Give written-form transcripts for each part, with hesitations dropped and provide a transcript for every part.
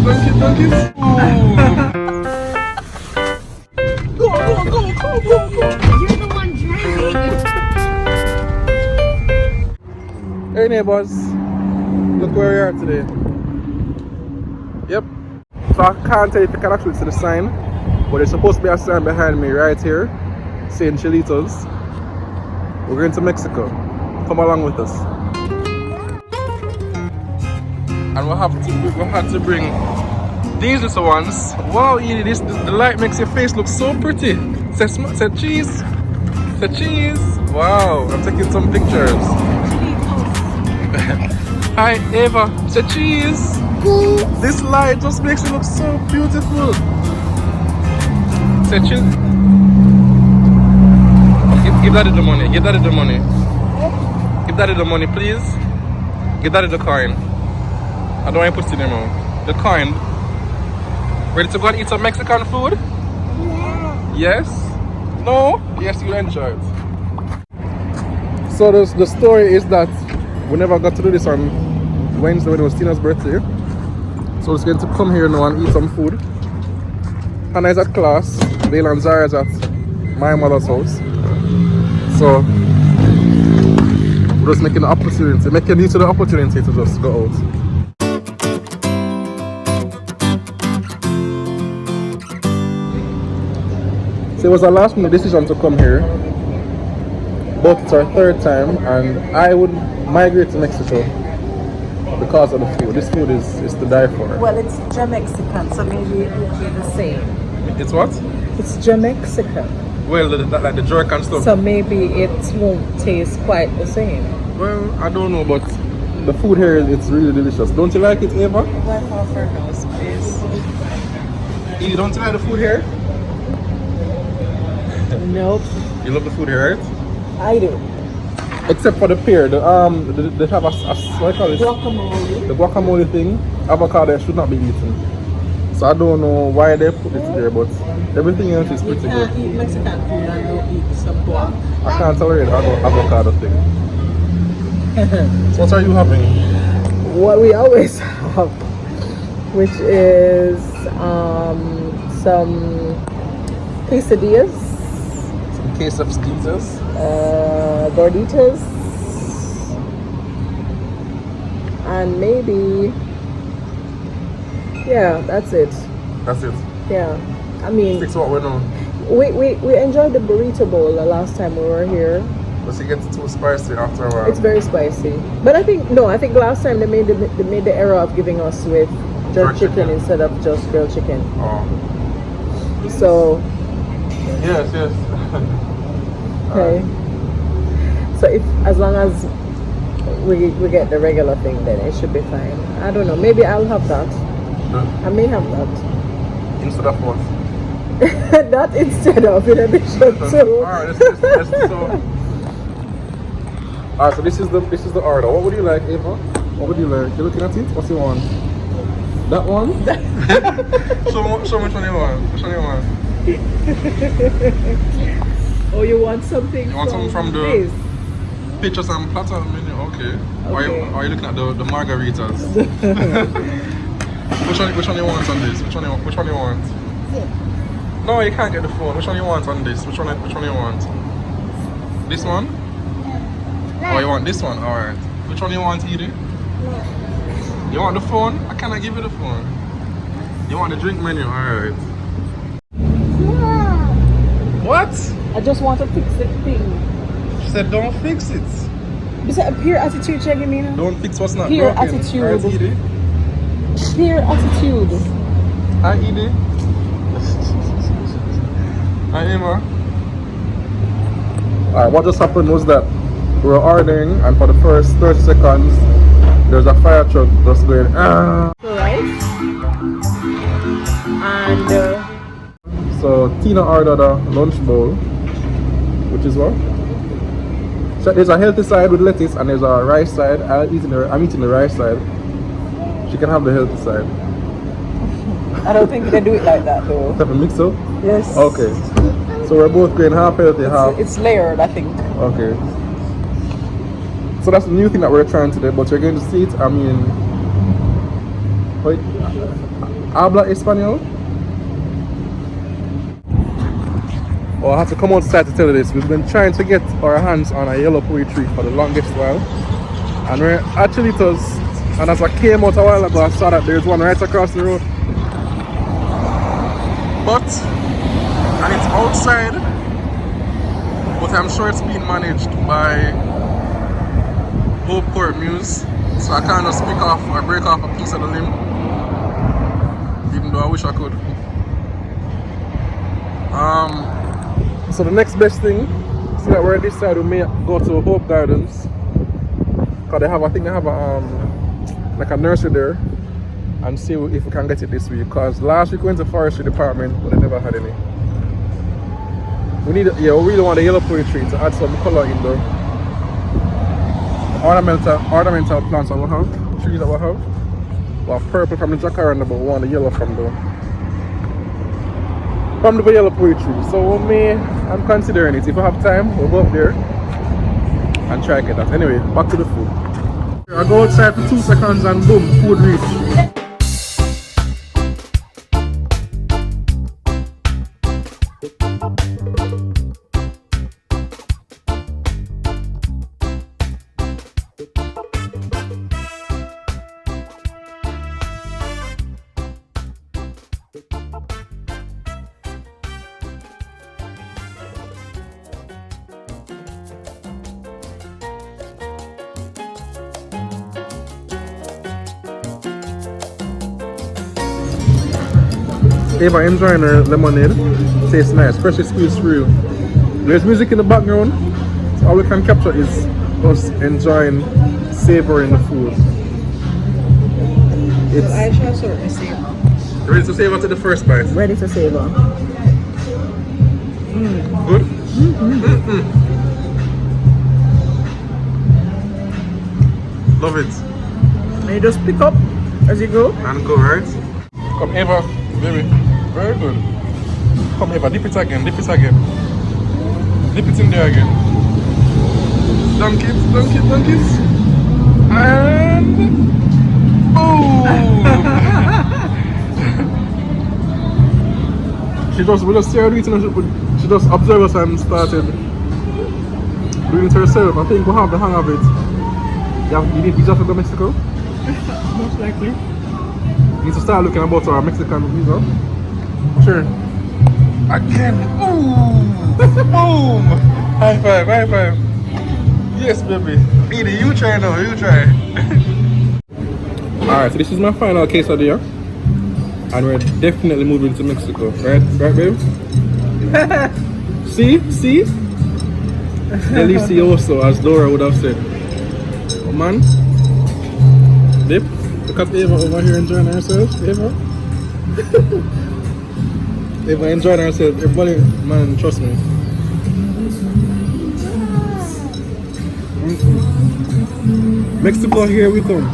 Donkey food. Go. You're the one driving. Hey neighbors, look where we are today. Yep. So I can't tell if you can actually see the sign, but there's supposed to be a sign behind me right here saying Chilitos. We're going to Mexico. Come along with us. And we'll have to bring these little ones. Wow, Edie, the light makes your face look so pretty. Say cheese. Say cheese. Wow, I'm taking some pictures. Hi Eva, say cheese. This light just makes it look so beautiful. Say cheese. Give daddy the money. Give daddy the money. Give daddy the money, please. Give daddy the coin. I don't want to put it in your mouth. The coin. Ready to go and eat some Mexican food? Yeah. Yes? No? Yes, you'll enjoy it. So the story is that we never got to do this on Wednesday when it was Tina's birthday. So we're going to come here now and eat some food. Hannah is at class. Leila and Zahra is at my mother's house. So we're just making use of the opportunity to just go out. So it was our last minute decision to come here, but it's our third time, and I would migrate to Mexico because of the food. This food is to die for. Well, it's Jamaican, so maybe it will be the same. It's what? It's Jamaican. Well, like the jerk and stuff. So maybe it won't taste quite the same. Well, I don't know, but the food here, it's really delicious. Don't you like it, Eva? Wipe off her nose, please. You don't like the food here? Nope. You love the food here, right? I do. Except for the pear. They have a what do you call it? Guacamole. The guacamole thing. Avocado should not be eaten. So I don't know why they put it there, but everything else is pretty good. You can't eat Mexican food and don't eat some guac. I can't tolerate the avocado thing. So what are you having? What we always have, which is some quesadillas. Some case of skeezers. Gorditas. And maybe, yeah, that's it. That's it. Yeah, I mean, Fix what we know. we enjoyed the burrito bowl the last time we were here. But it gets too spicy after a while. It's very spicy, but I think last time they made the error of giving us with jerk chicken instead of just grilled chicken. Oh. So Yes. okay. So as long as we get the regular thing, then it should be fine. I don't know. Maybe I'll have that. I may have that. Instead of what? Not instead of, in addition to. Alright, Alright, so this is the order. What would you like, Eva? What would you like? You're looking at it? What do you want? That one? Show me which one you want. Which one you want? Oh, you want something? You want something from the this? pictures and platter menu? Okay. Okay. Are you looking at the margaritas? Which one you want on this? Which one you want? No, you can't get the phone. Which one you want on this? Which one you want? This one? Oh, you want this one? Alright. Which one you want, Edie? You want the phone? I cannot give you the phone. You want the drink menu? Alright. What? I just want to fix the thing. She said don't fix it. Is it a peer attitude, Chegimina? Don't fix what's not Peer broken. attitude. Alright, Edie? Peer attitude. Hi, Edie. Hi, Emma. Alright, what just happened was that we were ordering, and for the first 30 seconds, there's a fire truck just going, ah. Rice. And So Tina ordered a lunch bowl, which is what? So there's a healthy side with lettuce, and there's a rice side. I'm eating the rice side. She can have the healthy side. I don't think they do it like that though. Have a mix up? Yes. Okay. So we're both going half healthy, half. It's layered, I think. Okay. So that's the new thing that we're trying today, but you're going to see it. I mean, Wait, habla español? Oh, I have to come outside to tell you this. We've been trying to get our hands on a yellow puri tree for the longest while. And we're at Chilitos. And as I came out a while ago, I saw that there's one right across the road. And it's outside. But I'm sure it's being managed by Hope Court Muse. So I can't just pick off or break off a piece of the limb. Even though I wish I could. So the next best thing, see that we're on this side, we may go to Hope Gardens. Cause they have, I think they have a like a nursery there, and see if we can get it this week. Cause last week we went to forestry department, but they never had any. We need, we really want a yellow puri tree to add some color in the ornamental plants that we have, trees that we have. We have purple from the jacaranda, but we want the yellow from the yellow puri tree. So I'm considering it. If I have time, we'll go up there and try to get that. Anyway, back to the food. I go outside for 2 seconds and boom, food reach. Ava enjoying her lemonade. Tastes nice, freshly squeezed through. There's music in the background, so all we can capture is us enjoying, savoring the food. It's I shall certainly savor. ready to savor to the first bite. Ready to savor. Good? Love it. And you just pick up as you go. And go, right? Come Ava, baby. Very good. Come Ava, dip it again, dip it again. Dip it in there again. Dunk it, dunk it, dunk it. And boom! we just started eating it, she just observed us and started doing it herself. I think we have the hang of it. You need visa to go to Mexico? Most likely. You need to start looking about our Mexican visa. Sure. Again. Boom! Boom! High five, high five. Yes, baby. Edie, you try now, you try. Alright, so this is my final quesadilla. And we're definitely moving to Mexico. Right, babe? See? Delicioso, as Dora would have said. Oh man. Dip. Look at Ava over here enjoying herself. Ava. Ava enjoying herself. Everybody, man, trust me. Mexico, here we come.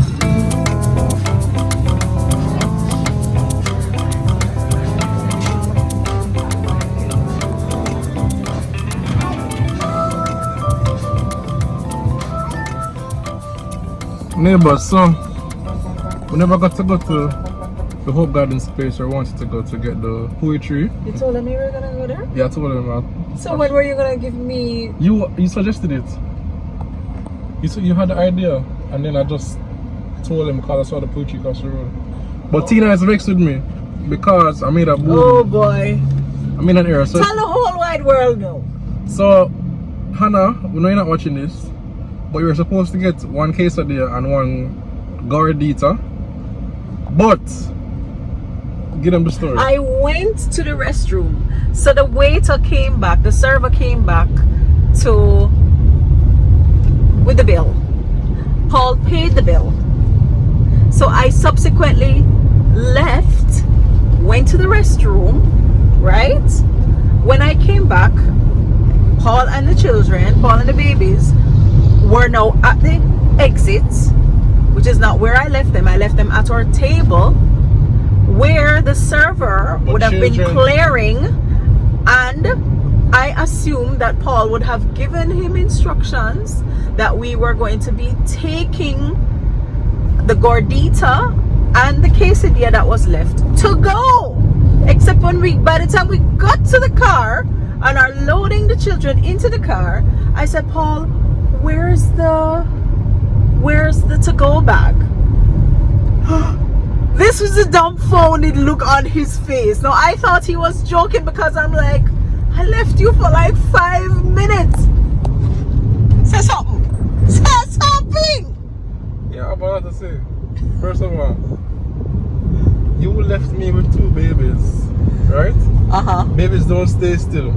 Neighbors, so we never got to go to the Hope Gardens place I wanted to go to get the poetry. You told them you were gonna go there? Yeah, I told them that. So when were you gonna give me? You suggested it. You had the idea, and then I just told them because I saw the poetry across the road. But Tina is vexed with me because I made a boom. Oh boy! I made an error. So, tell the whole wide world no. So Hannah, we know you're not watching this, but you were supposed to get 1 quesadilla and 1 gordita. But give them the story. I went to the restroom. So the waiter came back, the server came back with the bill. Paul paid the bill. So I subsequently left, went to the restroom, right? When I came back, Paul and the children, Paul and the babies, were now at the exit, which is not where I left them. I left them at our table where the server would have been clearing, and I assumed that Paul would have given him instructions that we were going to be taking the gordita and the quesadilla that was left to go. Except by the time we got to the car and are loading the children into the car, I said, Paul, where's the to-go bag? This was the dumbfounded look on his face. Now I thought he was joking because I'm like, I left you for like 5 minutes. Say something. Say something. Yeah, I have a lot to say. First of all, you left me with 2 babies, right? Babies don't stay still.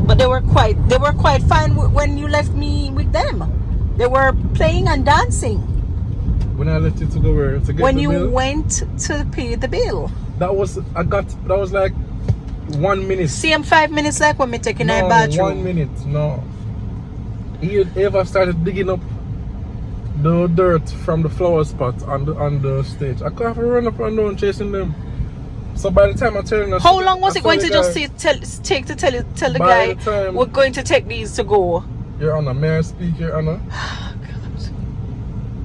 But they were quite fine when you left me with them. They were playing and dancing. When I left you to go where to get when the bill? you went to pay the bill. That was like 1 minute. Same 5 minutes like when me taking no, our bathroom. 1 minute, no. He ever started digging up the dirt from the flower spot on the stage. I could have to run up and down chasing them. So by the time I'm telling us, how long was it going to just take to tell the guy we're going to take these to go? Your Honor, may I speak, Your Honor?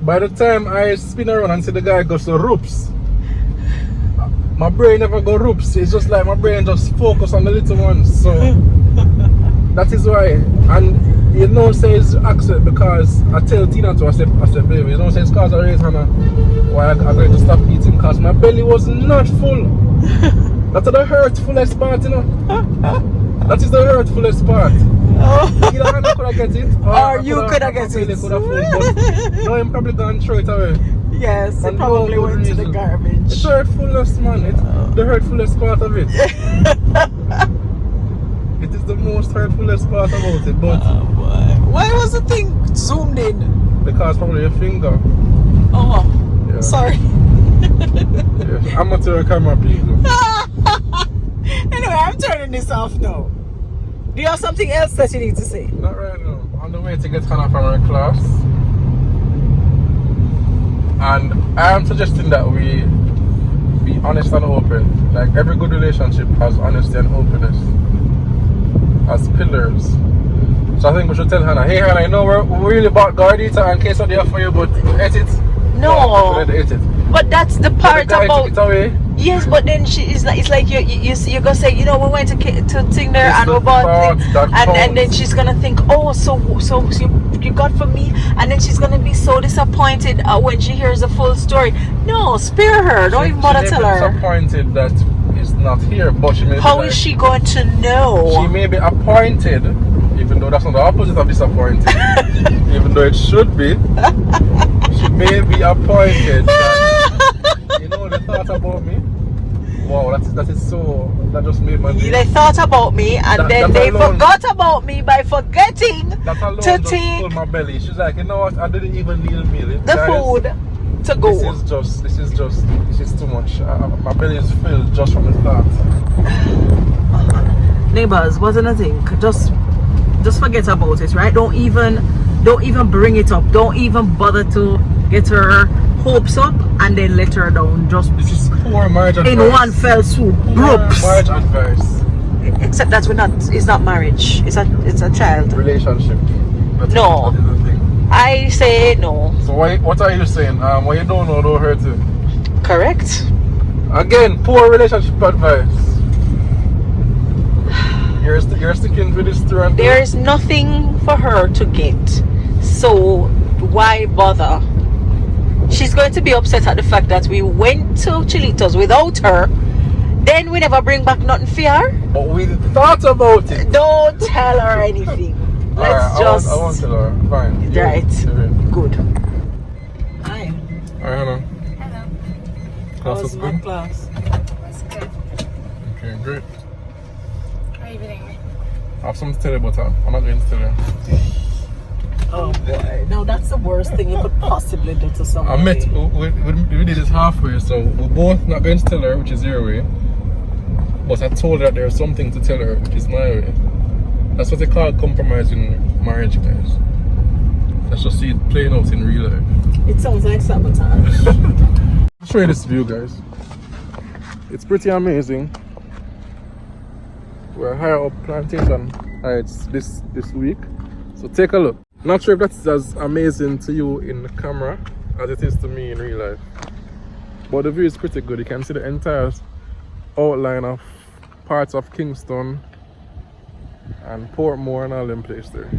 By the time I spin around and see the guy goes to ropes, my brain never go ropes. It's just like my brain just focus on the little ones. So that is why. And you know, say it's accent because I tell Tina to I said, baby, you don't say it's cause I raised Hannah. Why I'm going to stop eating because my belly was not full. That's the hurtfulest part, you know. That is the hurtfulest part. Either Hannah could have get it, or you could have get it. Could have full, but no, I'm probably gone throw it away. Yes, it probably went to the garbage. It's hurtfulest, man. It's the hurtfulest part of it. It is the most hurtfulest part about it, but why was the thing zoomed in? Because probably your finger. Oh, yeah. Sorry. Yeah. Amateur camera people. Anyway, I'm turning this off now. Do you have something else that you need to say? Not right now. On the way to get Hannah from her class. And I am suggesting that we be honest and open. Like every good relationship has honesty and openness as pillars. So I think we should tell Hannah, hey Hannah, I know we really bought Gardita and quesadilla for you, but you ate it? No. Ate it. But that's the part about. Took it away. Yes, but then it's like you're gonna say, you know, we went to thing there and we bought thing, and then she's gonna think, oh, so you got for me, and then she's gonna be so disappointed when she hears the full story. No, spare her. Don't even bother tell her. Disappointed that it's not here, but she may. How is she going to know? She may be appointed, even though that's not the opposite of disappointed. Even though it should be, she may be appointed. You know they thought about me. Wow, that is so. That just made my day. They thought about me and then they forgot about me by forgetting to take pull my belly. She's like, you know what? I didn't even need a meal. The food to go. This is too much. My belly is filled just from the start. Neighbors, wasn't a thing. Just forget about it, right? Don't even bring it up. Don't even bother to get her hopes up and then let her down. Just this is poor marriage advice. In one fell swoop. Marriage advice. Except that it's not marriage. It's a child. Relationship. No. I say no. So what are you saying? What you don't know don't hurt you. Correct. Again, poor relationship advice. You're sticking with this through and there is nothing for her to get. So why bother? She's going to be upset at the fact that we went to Chilitos without her. Then we never bring back nothing for her. But we thought about it. Don't tell her anything. Let's just. I won't tell her. Fine. Right. Good. Hi, Hi. Hannah. Hello. Class was good? Class? That's good. Okay, great. How are you doing? I have something to tell you, but I'm not going to tell you. Oh boy. No, that's the worst thing you could possibly do to somebody. We did this halfway, so we're both not going to tell her, which is your way. But I told her that there's something to tell her, which is my way. That's what they call compromising marriage, guys. Let's just see it playing out in real life. It sounds like sabotage. I'll show you this view, guys. It's pretty amazing. We're higher up Plantation Heights this week. So take a look. Not sure if that's as amazing to you in the camera as it is to me in real life. But the view is pretty good. You can see the entire outline of parts of Kingston and Portmore and all them places there.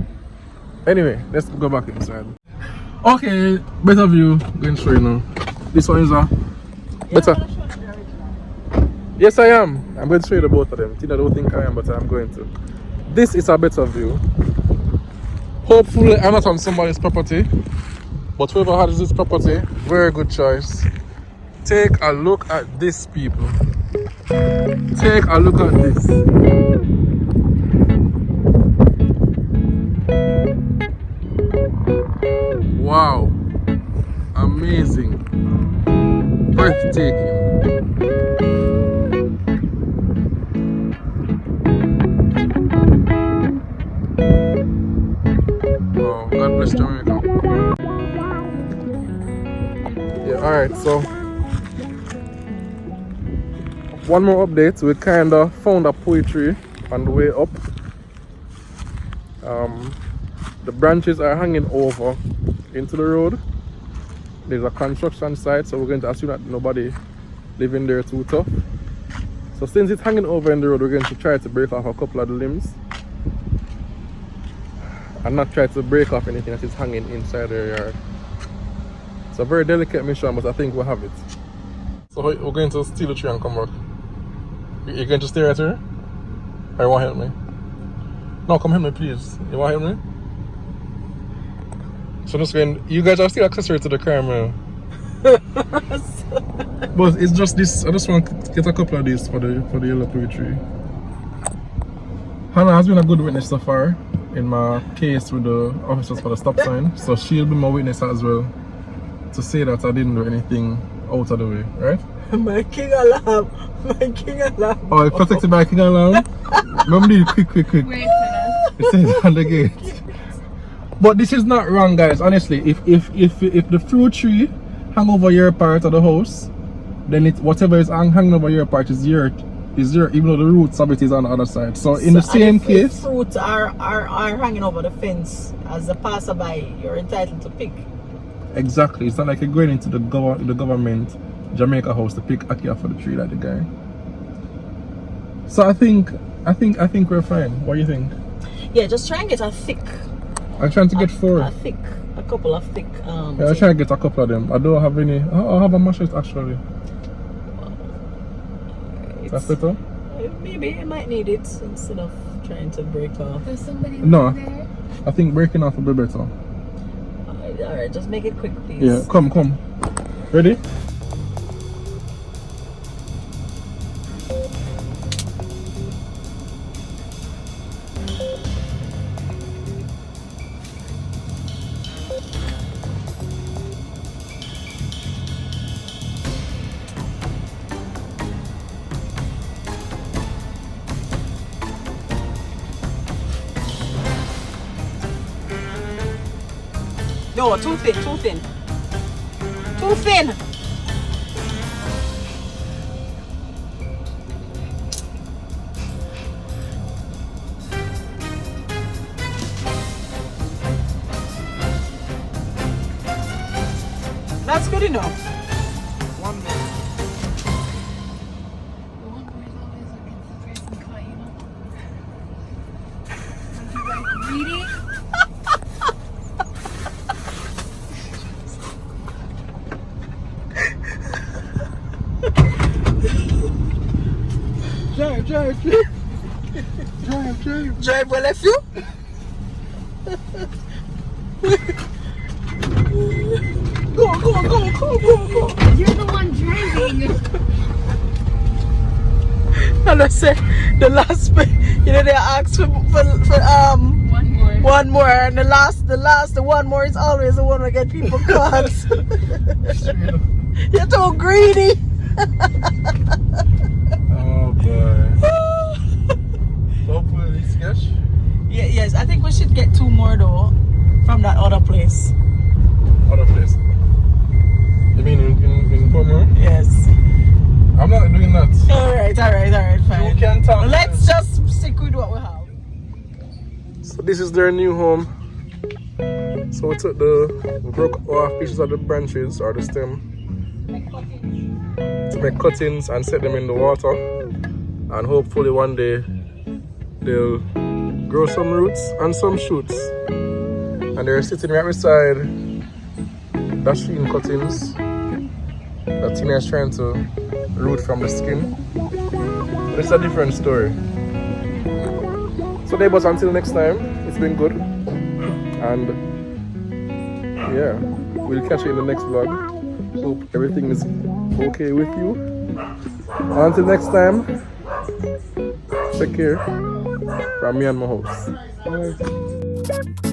Anyway, let's go back inside. Okay, better view. Going to show you now. This one is a better. Yes, I am. I'm going to show you the both of them. Tina don't think I am, but I'm going to. This is a better view. Hopefully, I'm not on somebody's property, but whoever has this property, very good choice. Take a look at this, people. Take a look at this. Wow. Amazing. Breathtaking. Oh, God bless Jamaica. Yeah, alright, so one more update. We kind of found a poetry on the way up. The branches are hanging over into the road. There's a construction site, so we're going to assume that nobody living there too tough. So since it's hanging over in the road, we're going to try to break off a couple of the limbs and not try to break off anything that is hanging inside their yard. It's a very delicate mission, but I think we'll have it. So we're going to steal the tree and come back. You're going to stay right here? Or you want to help me? No, come help me, please. You want to help me? So just going, you guys are still accessory to the crime, man. But it's just this. I just want to get a couple of these for the yellow poetry. Hannah has been a good witness so far in my case with the officers for the stop sign, so she'll be my witness as well to say that I didn't do anything out of the way, right? My king alarm. My king alarm. Oh, it's protected by king alarm. Remember, do it quick. Wait for that. It says on the gate. But this is not wrong, guys. Honestly, if the fruit tree hang over your part of the house, then it whatever is hanging over your part is your even though the roots of it is on the other side. So in the same case, if fruits are hanging over the fence as a passerby, you're entitled to pick. exactly. It's not like you're going into the government Jamaica house to pick ackee for the tree like the guy. So I think we're fine. What do you think? Yeah, just try and get a thick. I'm trying to get four. A couple of thick. Yeah, I'm trying to get a couple of them. I don't have any. I have a machete actually. That's better? Maybe I might need it instead of trying to break off. There's somebody No. there. I think breaking off will be better. Alright, just make it quick, please. Yeah, come. Ready? No, too thin. Too thin. That's good enough. One more. The one boy is always looking for person cut, you know? Are you guys greedy? Drive well, if you. Go. You're the one driving. And I said the last bit, you know, they asked for one more, and the one more is always the one that get people caught. You're too greedy. Oh boy. Hopefully this sketch. Yes, I think we should get two more though from that other place. Other place. You mean in Portmore? Yes. I'm not doing that. Alright, fine. You can talk. Let's just stick with what we have. So this is their new home. So we broke off pieces of the branches or the stem. to make cuttings and set them in the water, and hopefully one day they'll grow some roots and some shoots. And they're sitting right beside the sheen cuttings that Tina is trying to root from the skin. But it's a different story. So neighbors, until next time, it's been good. And yeah, we'll catch you in the next vlog. Hope everything is okay with you. Until next time, take care from me and my host. Bye.